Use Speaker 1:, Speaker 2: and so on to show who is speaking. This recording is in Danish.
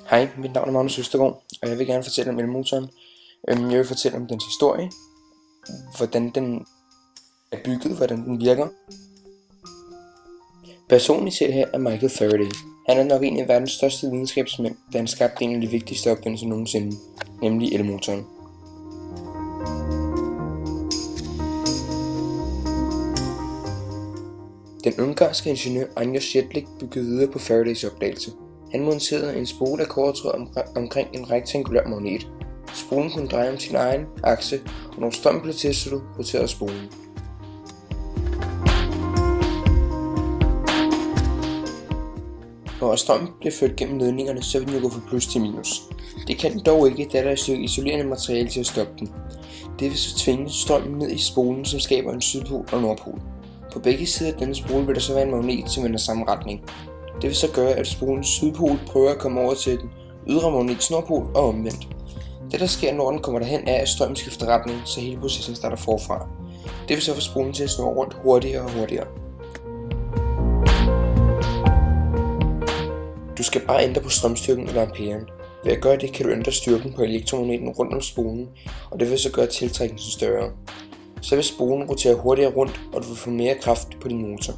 Speaker 1: Hej, mit navn er Magnus Østergaard, og jeg vil gerne fortælle om elmotoren. Jeg vil fortælle om dens historie, hvordan den er bygget, hvordan den virker. Personen, I ser her, er Michael Faraday. Han er nok en af verdens største videnskabsmænd, da han skabte en af de vigtigste opfindelser nogensinde, nemlig elmotoren. Den ungarske ingeniør Anja Sedlec byggede videre på Faradays opdagelse. Han monterede en spole af kobbertråd omkring en rektangulær magnet. Spolen kunne dreje om sin egen akse, og når strømmen blev tilsluttet, roterede spolen. Når strømmen bliver ført gennem ledningerne, så vil den jo gå fra plus til minus. Det kan den dog ikke, da der er et stykke isolerende materiale til at stoppe den. Det vil så tvinge strømmen ned i spolen, som skaber en sydpol og nordpol. På begge sider af denne spole vil der så være en magnet, som vender samme retning. Det vil så gøre, at spolens sydpol prøver at komme over til den ydre magnets nordpol og omvendt. Det der sker, når den kommer derhen, er, at strømmen skifter retning, så hele processen starter forfra. Det vil så få spolen til at snurre rundt hurtigere og hurtigere. Du skal bare ændre på strømstyrken eller amperen. Ved at gøre det, kan du ændre styrken på elektromagneten rundt om spolen, og det vil så gøre tiltrækningen større. Så vil spolen rotere hurtigere rundt, og du vil få mere kraft på din motor.